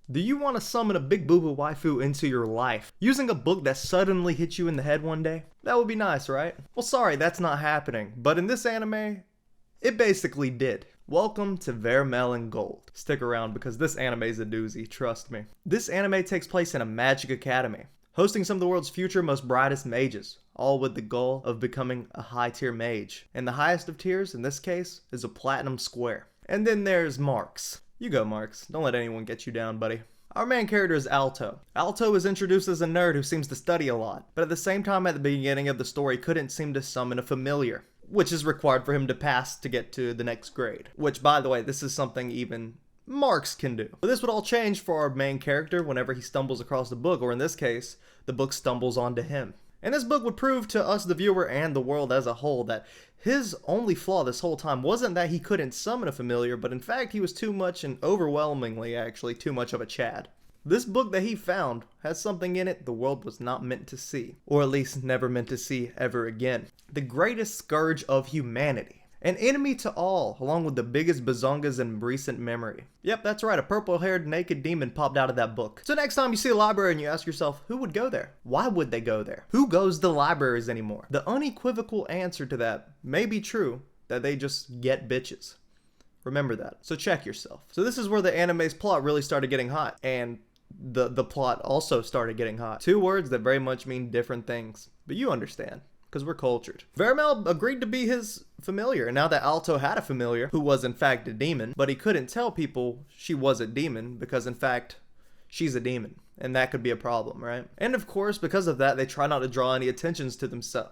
Do you want to summon a big boo-boo waifu into your life using a book that suddenly hits you in the head one day? That would be nice, right? Well, sorry, that's not happening. But in this anime, it basically did. Welcome to Vermail and Gold. Stick around because this anime is a doozy, trust me. This anime takes place in a magic academy, hosting some of the world's future most brightest mages, all with the goal of becoming a high-tier mage. And the highest of tiers, in this case, is a platinum square. And then there's Marks. You go, Marks. Don't let anyone get you down, buddy. Our main character is Alto. Alto is introduced as a nerd who seems to study a lot, but at the same time at the beginning of the story couldn't seem to summon a familiar, which is required for him to pass to get to the next grade. Which, by the way, this is something even Marks can do. But this would all change for our main character whenever he stumbles across the book, or in this case, the book stumbles onto him. And this book would prove to us, the viewer, and the world as a whole, that his only flaw this whole time wasn't that he couldn't summon a familiar, but in fact he was too much, and overwhelmingly actually, too much of a Chad. This book that he found has something in it the world was not meant to see, or at least never meant to see ever again. The greatest scourge of humanity. An enemy to all, along with the biggest bazongas in recent memory. Yep, that's right, a purple-haired naked demon popped out of that book. So next time you see a library and you ask yourself, who would go there? Why would they go there? Who goes to libraries anymore? The unequivocal answer to that may be true, that they just get bitches. Remember that. So check yourself. So this is where the anime's plot really started getting hot, and the plot also started getting hot. Two words that very much mean different things, but you understand. Because we're cultured. Vermail agreed to be his familiar, and now that Alto had a familiar who was in fact a demon, but he couldn't tell people she was a demon because in fact she's a demon, and that could be a problem, right? And of course, because of that, they try not to draw any attentions to themselves.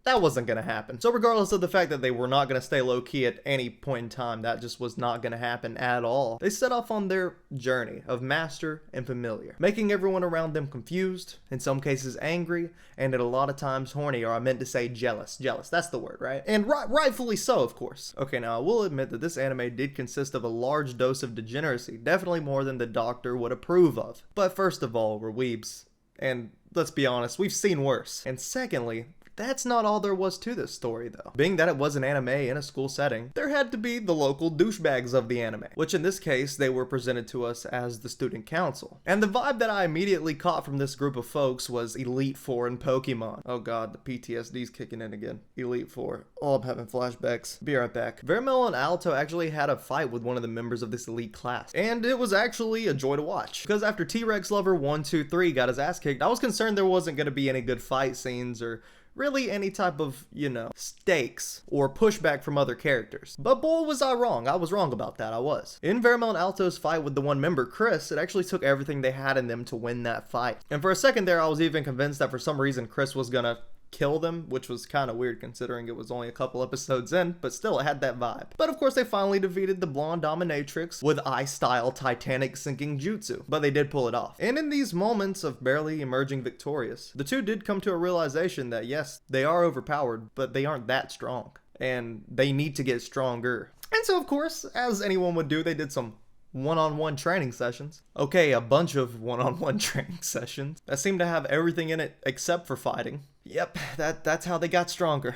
That wasn't going to happen. So regardless of the fact that they were not going to stay low-key at any point in time, that just was not going to happen at all. They set off on their journey of master and familiar, making everyone around them confused, in some cases angry, and at a lot of times horny, or I meant to say jealous. Jealous, that's the word, right? And rightfully so, of course. Okay, now I will admit that this anime did consist of a large dose of degeneracy, definitely more than the doctor would approve of. But first of all, we're weebs. And let's be honest, we've seen worse. And secondly, that's not all there was to this story, though. Being that it was an anime in a school setting, there had to be the local douchebags of the anime, which in this case, they were presented to us as the student council. And the vibe that I immediately caught from this group of folks was Elite Four and Pokemon. Oh god, the PTSD's kicking in again. Elite Four. Oh, I'm having flashbacks. Be right back. Vermail and Alto actually had a fight with one of the members of this elite class, and it was actually a joy to watch. Because after T-Rex Lover 123 got his ass kicked, I was concerned there wasn't going to be any good fight scenes or really any type of, stakes or pushback from other characters. But boy was I wrong. I was wrong about that. I was. In Vermail and Alto's fight with the one member, Chris, it actually took everything they had in them to win that fight. And for a second there, I was even convinced that for some reason Chris was gonna kill them, which was kind of weird considering it was only a couple episodes in, but still it had that vibe. But of course they finally defeated the blonde dominatrix with ice-style Titanic sinking jutsu, but they did pull it off. And in these moments of barely emerging victorious, the two did come to a realization that yes, they are overpowered, but they aren't that strong, and they need to get stronger. And so of course, as anyone would do, they did some one-on-one training sessions. Okay, a bunch of one-on-one training sessions that seemed to have everything in it except for fighting. Yep, that's how they got stronger.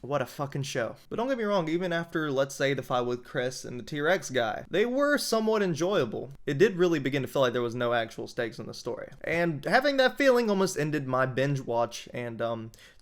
What a fucking show. But don't get me wrong, even after, let's say, the fight with Chris and the T-Rex guy, they were somewhat enjoyable. It did really begin to feel like there was no actual stakes in the story. And having that feeling almost ended my binge watch and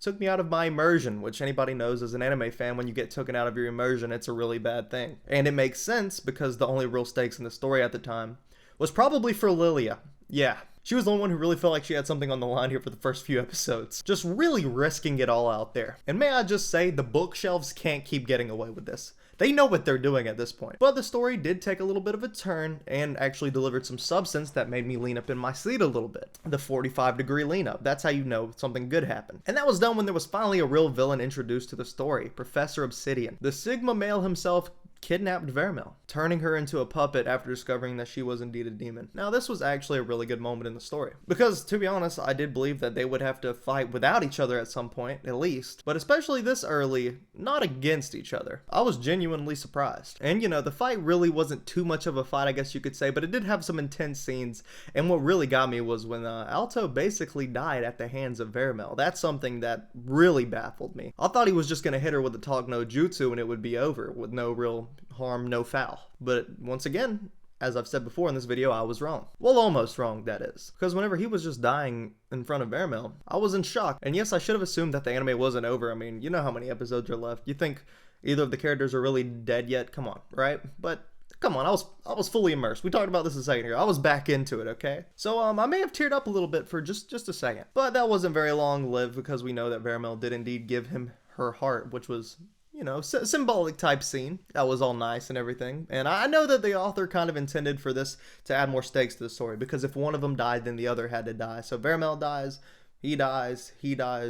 took me out of my immersion, which anybody knows as an anime fan, when you get taken out of your immersion, it's a really bad thing. And it makes sense because the only real stakes in the story at the time was probably for Lilia. Yeah. She was the only one who really felt like she had something on the line here for the first few episodes. Just really risking it all out there. And may I just say, the bookshelves can't keep getting away with this. They know what they're doing at this point. But the story did take a little bit of a turn and actually delivered some substance that made me lean up in my seat a little bit. The 45-degree lean up. That's how you know something good happened. And that was done when there was finally a real villain introduced to the story, Professor Obsidian. The Sigma male himself kidnapped Vermail, turning her into a puppet after discovering that she was indeed a demon. Now, this was actually a really good moment in the story, because to be honest, I did believe that they would have to fight without each other at some point, at least, but especially this early, not against each other. I was genuinely surprised. And the fight really wasn't too much of a fight, I guess you could say, but it did have some intense scenes, and what really got me was when Alto basically died at the hands of Vermail. That's something that really baffled me. I thought he was just gonna hit her with the Talk No Jutsu and it would be over, with no real harm, no foul. But once again, as I've said before in this video, I was wrong. Well, almost wrong, that is. Because whenever he was just dying in front of Vermail, I was in shock. And yes, I should have assumed that the anime wasn't over. I mean, you know how many episodes are left. You think either of the characters are really dead yet? Come on, right? But come on, I was fully immersed. We talked about this a second ago. I was back into it, okay? So I may have teared up a little bit for just a second. But that wasn't very long-lived because we know that Vermail did indeed give him her heart, which was, you know, symbolic type scene. That was all nice and everything. And I know that the author kind of intended for this to add more stakes to the story, because if one of them died, then the other had to die. So Vermail dies, he dies,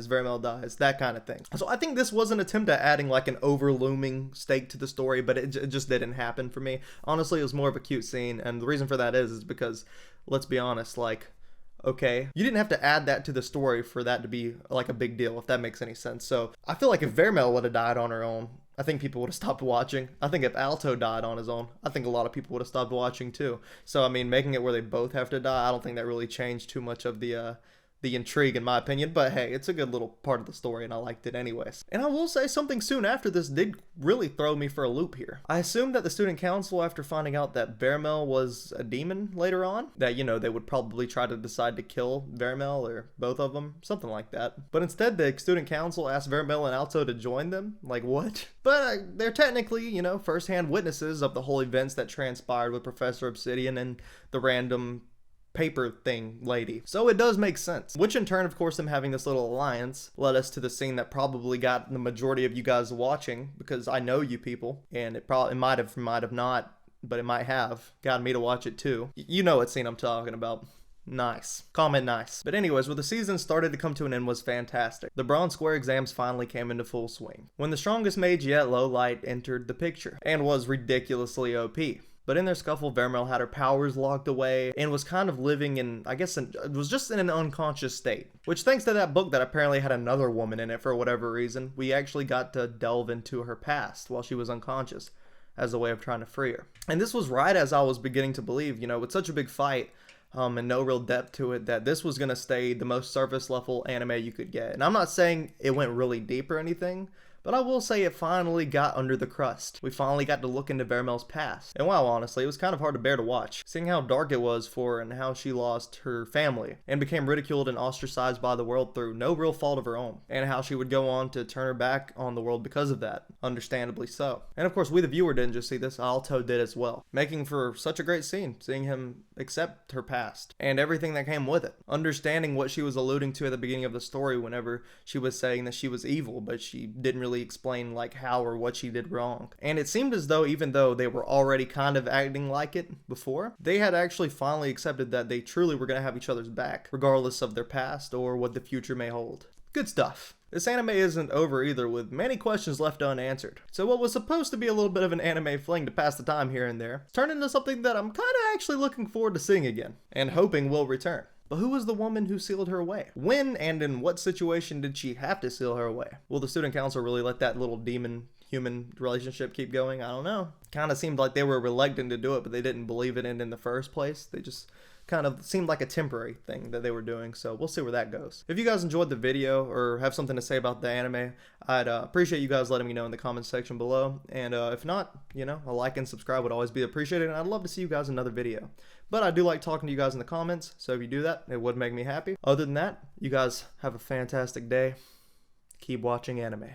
Vermail dies, that kind of thing. So I think this was an attempt at adding like an overlooming stake to the story, but it just didn't happen for me. Honestly, it was more of a cute scene, and the reason for that is because, let's be honest, like, okay, you didn't have to add that to the story for that to be like a big deal, if that makes any sense. So I feel like if Vermail would have died on her own, I think people would have stopped watching. I think if Alto died on his own, I think a lot of people would have stopped watching too. So I mean, making it where they both have to die, I don't think that really changed too much of the intrigue, in my opinion. But hey, it's a good little part of the story, and I liked it anyways. And I will say something soon after this did really throw me for a loop here. I assumed that the student council, after finding out that Vermail was a demon later on, that, you know, they would probably try to decide to kill Vermail or both of them, something like that. But instead, the student council asked Vermail and Alto to join them. Like, what? But they're technically, you know, first-hand witnesses of the whole events that transpired with Professor Obsidian and the random paper thing lady. So it does make sense. Which in turn, of course, them having this little alliance led us to the scene that probably got the majority of you guys watching, because I know you people, and it might have not, but it might have gotten me to watch it too. You know what scene I'm talking about. Nice. Comment nice. But anyways, where the season started to come to an end was fantastic. The Bronze Square exams finally came into full swing, when the strongest mage yet, Low Light, entered the picture, and was ridiculously OP. But in their scuffle, Vermail had her powers locked away and was kind of living in, I guess, it was just in an unconscious state. Which, thanks to that book that apparently had another woman in it for whatever reason, we actually got to delve into her past while she was unconscious as a way of trying to free her. And this was right as I was beginning to believe, you know, with such a big fight and no real depth to it, that this was going to stay the most surface level anime you could get. And I'm not saying it went really deep or anything, but I will say it finally got under the crust. We finally got to look into Vermail's past. And wow, honestly, it was kind of hard to bear to watch, seeing how dark it was for her and how she lost her family and became ridiculed and ostracized by the world through no real fault of her own, and how she would go on to turn her back on the world because of that, understandably so. And of course, we the viewer didn't just see this, Alto did as well, making for such a great scene, seeing him accept her past and everything that came with it, understanding what she was alluding to at the beginning of the story whenever she was saying that she was evil, but she didn't really explain like how or what she did wrong. And it seemed as though, even though they were already kind of acting like it before, they had actually finally accepted that they truly were going to have each other's back, regardless of their past or what the future may hold. Good stuff. This anime isn't over either, with many questions left unanswered. So what was supposed to be a little bit of an anime fling to pass the time here and there turned into something that I'm kind of actually looking forward to seeing again, and hoping will return. But who was the woman who sealed her away? When and in what situation did she have to seal her away? Will the student council really let that little demon-human relationship keep going? I don't know. Kind of seemed like they were reluctant to do it, but they didn't believe it in the first place. They just kind of seemed like a temporary thing that they were doing, so we'll see where that goes. If you guys enjoyed the video or have something to say about the anime, I'd appreciate you guys letting me know in the comments section below, and if not, you know, a like and subscribe would always be appreciated, and I'd love to see you guys in another video. But I do like talking to you guys in the comments, so if you do that, it would make me happy. Other than that, you guys have a fantastic day. Keep watching anime.